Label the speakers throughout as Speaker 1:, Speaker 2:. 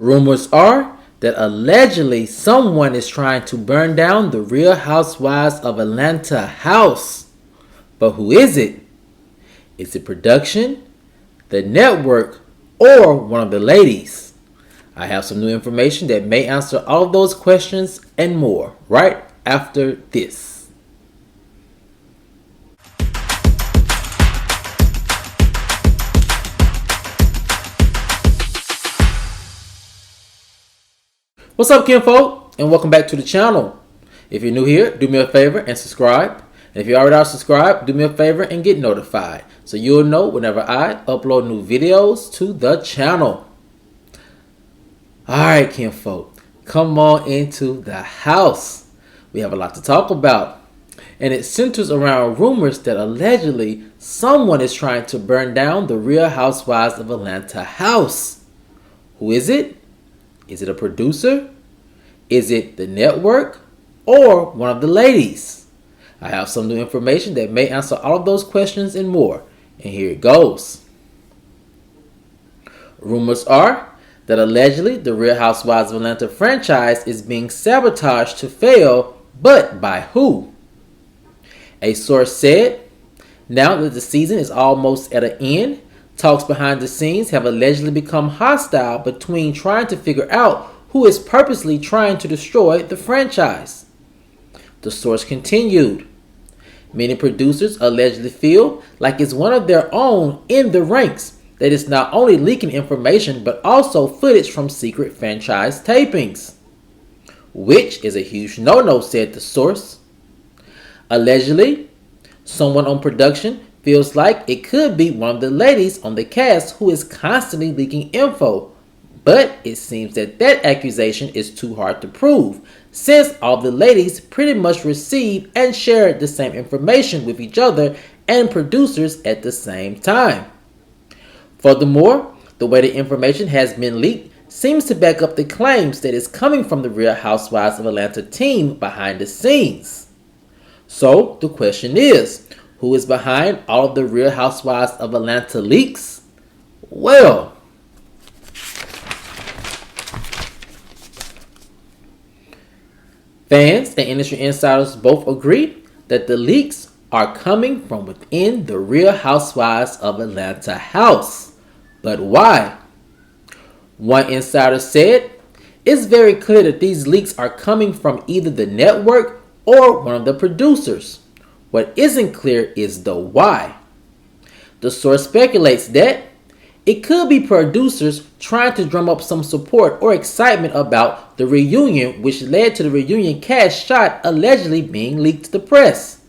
Speaker 1: Rumors are that allegedly someone is trying to burn down the Real Housewives of Atlanta house. But who is it? Is it production, the network, or one of the ladies? I have some new information that may answer all of those questions and more right after this. What's up, kinfolk, and welcome back to the channel. If you're new here, do me a favor and subscribe. And if you already are subscribed, do me a favor and get notified so you'll know whenever I upload new videos to the channel. Alright, kinfolk, come on into the house. We have a lot to talk about, and it centers around rumors that allegedly someone is trying to burn down the Real Housewives of Atlanta house. Who is it? Is it a producer? Is it the network? Or one of the ladies? I have some new information that may answer all of those questions and more. And here it goes. Rumors are that allegedly the Real Housewives of Atlanta franchise is being sabotaged to fail, but by who? A source said, now that the season is almost at an end, talks behind the scenes have allegedly become hostile between trying to figure out who is purposely trying to destroy the franchise. The source continued, many producers allegedly feel like it's one of their own in the ranks that is not only leaking information but also footage from secret franchise tapings, which is a huge no-no, said the source. Allegedly, someone on production feels like it could be one of the ladies on the cast who is constantly leaking info, but it seems that accusation is too hard to prove since all the ladies pretty much receive and share the same information with each other and producers at the same time. Furthermore, the way the information has been leaked seems to back up the claims that it's coming from the Real Housewives of Atlanta team behind the scenes. So the question is, who is behind all of the Real Housewives of Atlanta leaks? Well, fans and industry insiders both agree that the leaks are coming from within the Real Housewives of Atlanta house. But why? One insider said, it's very clear that these leaks are coming from either the network or one of the producers. What isn't clear is the why. The source speculates that it could be producers trying to drum up some support or excitement about the reunion, which led to the reunion cast shot allegedly being leaked to the press.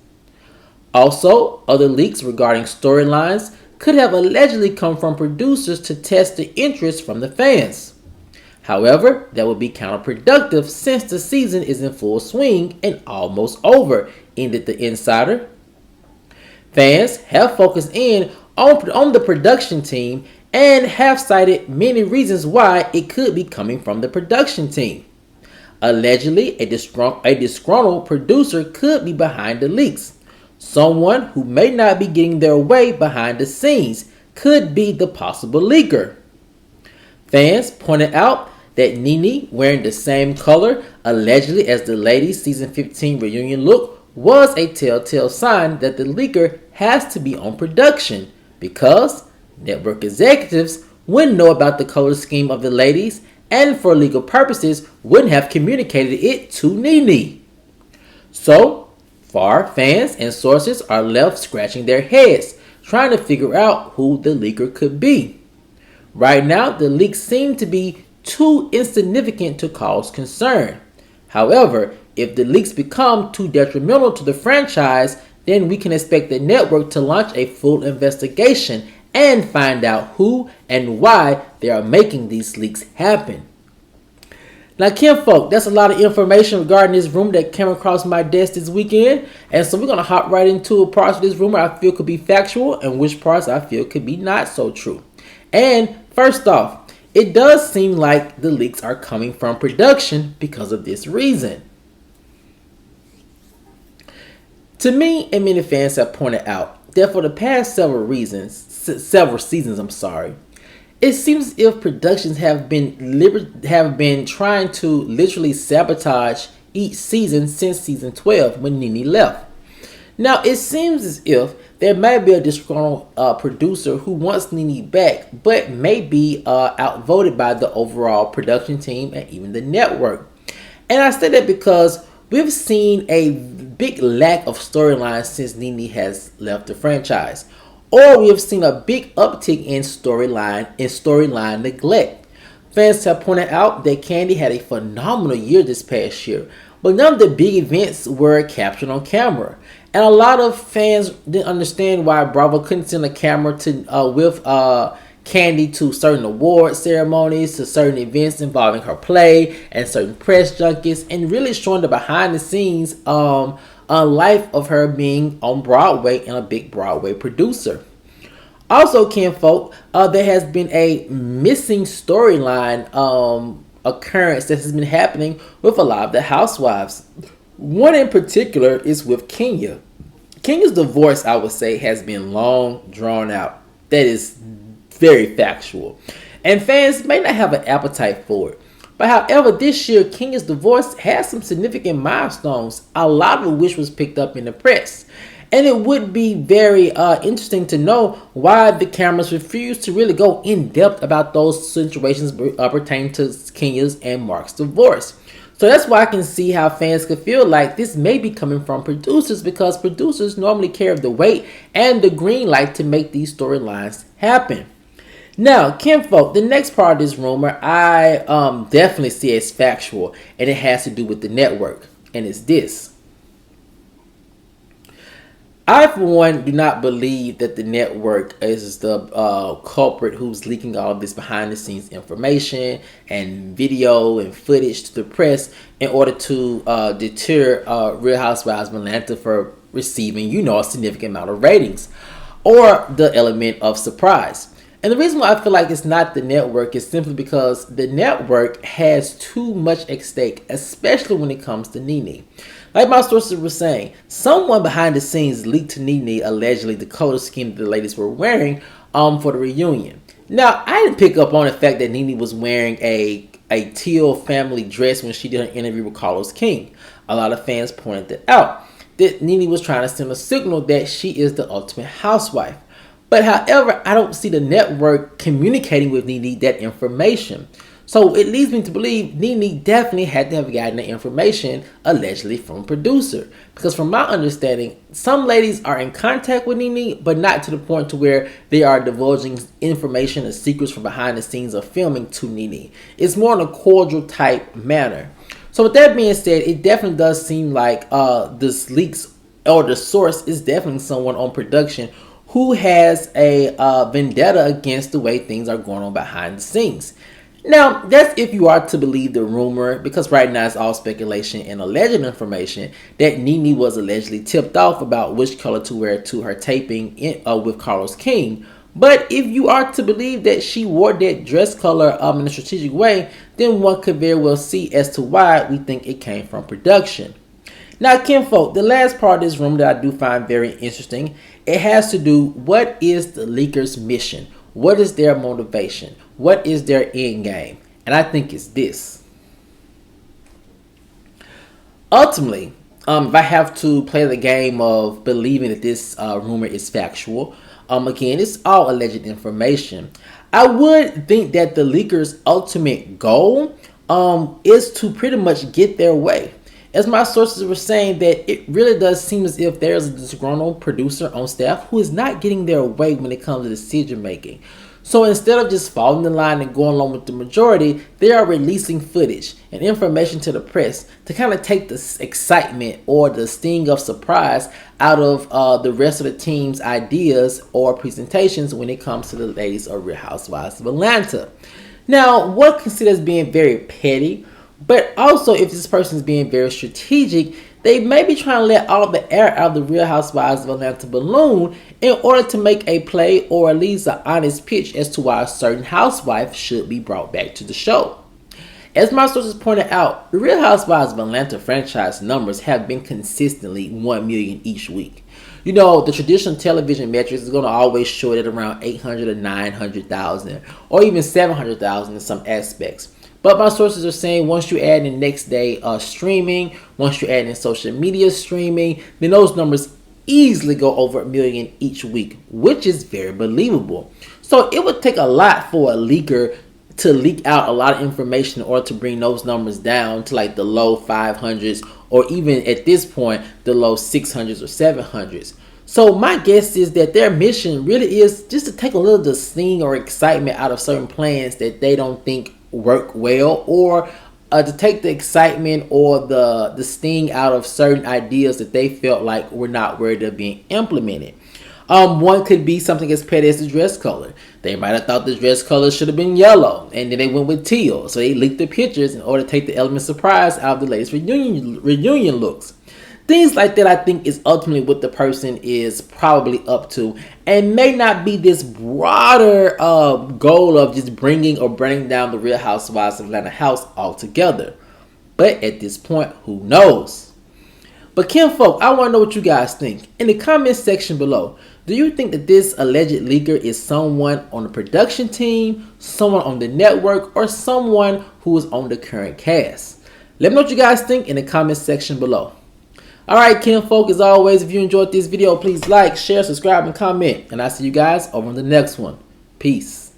Speaker 1: Also, other leaks regarding storylines could have allegedly come from producers to test the interest from the fans. However, that would be counterproductive since the season is in full swing and almost over, ended the insider. Fans have focused in on the production team and have cited many reasons why it could be coming from the production team. Allegedly, a disgruntled producer could be behind the leaks. Someone who may not be getting their way behind the scenes could be the possible leaker. Fans pointed out that Nene wearing the same color allegedly as the ladies' season 15 reunion look was a telltale sign that the leaker has to be on production because network executives wouldn't know about the color scheme of the ladies and for legal purposes wouldn't have communicated it to Nene. So far, fans and sources are left scratching their heads trying to figure out who the leaker could be. Right now, the leaks seem to be too insignificant to cause concern. However, if the leaks become too detrimental to the franchise, then we can expect the network to launch a full investigation and find out who and why they are making these leaks happen. Now, kinfolk, that's a lot of information regarding this rumor that came across my desk this weekend. And so we're going to hop right into parts of this rumor I feel could be factual and which parts I feel could be not so true. And first off, it does seem like the leaks are coming from production because of this reason. To me, and many fans have pointed out that for the past several seasons, It seems as if productions have been trying to literally sabotage each season since season 12 when Nene left. Now, it seems as if there may be a disgruntled producer who wants Nene back, but may be outvoted by the overall production team and even the network. And I say that because we've seen a big lack of storyline since Nene has left the franchise, or we have seen a big uptick in storyline neglect. Fans have pointed out that Kandi had a phenomenal year this past year, but none of the big events were captured on camera. And a lot of fans didn't understand why Bravo couldn't send a camera with Kandi to certain award ceremonies, to certain events involving her play, and certain press junkets, and really showing the behind the scenes life of her being on Broadway and a big Broadway producer. Also, kinfolk, there has been a missing storyline occurrence that has been happening with a lot of the housewives. One in particular is with Kenya. Kenya's divorce, I would say, has been long drawn out. That is very factual. And fans may not have an appetite for it. But however, this year, Kenya's divorce has some significant milestones, a lot of which was picked up in the press. And it would be very interesting to know why the cameras refuse to really go in depth about those situations pertaining to Kenya's and Mark's divorce. So that's why I can see how fans could feel like this may be coming from producers, because producers normally carry the weight and the green light to make these storylines happen. Now, kinfolk, the next part of this rumor I definitely see as factual, and it has to do with the network, and it's this. I, for one, do not believe that the network is the culprit who's leaking all of this behind-the-scenes information and video and footage to the press in order to deter Real Housewives of Atlanta for receiving, a significant amount of ratings, or the element of surprise. And the reason why I feel like it's not the network is simply because the network has too much at stake, especially when it comes to Nene. Like my sources were saying, someone behind the scenes leaked to Nene allegedly the color scheme that the ladies were wearing for the reunion. Now, I didn't pick up on the fact that Nene was wearing a teal family dress when she did an interview with Carlos King. A lot of fans pointed that out, that Nene was trying to send a signal that she is the ultimate housewife. But however, I don't see the network communicating with Nene that information. So it leads me to believe Nene definitely had to have gotten the information allegedly from a producer. Because from my understanding, some ladies are in contact with Nene, but not to the point to where they are divulging information and secrets from behind the scenes of filming to Nene. It's more in a cordial type manner. So with that being said, it definitely does seem like this leaks or the source is definitely someone on production who has a vendetta against the way things are going on behind the scenes. Now, that's if you are to believe the rumor, because right now it's all speculation and alleged information that Nene was allegedly tipped off about which color to wear to her taping with Carlos King. But if you are to believe that she wore that dress color in a strategic way, then one could very well see as to why we think it came from production. Now, kinfolk, the last part of this rumor that I do find very interesting, it has to do, what is the leaker's mission? What is their motivation? What is their end game? And I think it's this. Ultimately, if I have to play the game of believing that this rumor is factual, again, it's all alleged information. I would think that the leaker's ultimate goal is to pretty much get their way. As my sources were saying, that it really does seem as if there's a disgruntled producer on staff who is not getting their way when it comes to decision making. So instead of just following the line and going along with the majority, they are releasing footage and information to the press to kind of take the excitement or the sting of surprise out of the rest of the team's ideas or presentations when it comes to the ladies of Real Housewives of Atlanta. Now, one considers being very petty, but also if this person is being very strategic, they may be trying to let all the air out of the Real Housewives of Atlanta balloon in order to make a play or at least an honest pitch as to why a certain housewife should be brought back to the show. As my sources pointed out, the Real Housewives of Atlanta franchise numbers have been consistently 1 million each week. You know, the traditional television metrics is going to always show it at around 800 or 900,000 or even 700,000 in some aspects. But my sources are saying once you add in next day streaming, once you add in social media streaming, then those numbers easily go over 1 million each week, which is very believable. So it would take a lot for a leaker to leak out a lot of information in order to bring those numbers down to like the low 500s or even at this point the low 600s or 700s. So my guess is that their mission really is just to take a little of the sting or excitement out of certain plans that they don't think work well, or to take the excitement or the sting out of certain ideas that they felt like were not worthy of being implemented. One could be something as petty as the dress color. They might have thought the dress color should have been yellow, and then they went with teal. So they leaked the pictures in order to take the element of surprise out of the latest reunion looks. Things like that, I think, is ultimately what the person is probably up to, and may not be this broader goal of just bringing or burning down the Real Housewives of Atlanta house altogether. But at this point, who knows? But kinfolk, I want to know what you guys think. In the comments section below, do you think that this alleged leaker is someone on the production team, someone on the network, or someone who is on the current cast? Let me know what you guys think in the comments section below. Alright, kinfolk, as always, if you enjoyed this video, please like, share, subscribe, and comment. And I'll see you guys over on the next one. Peace.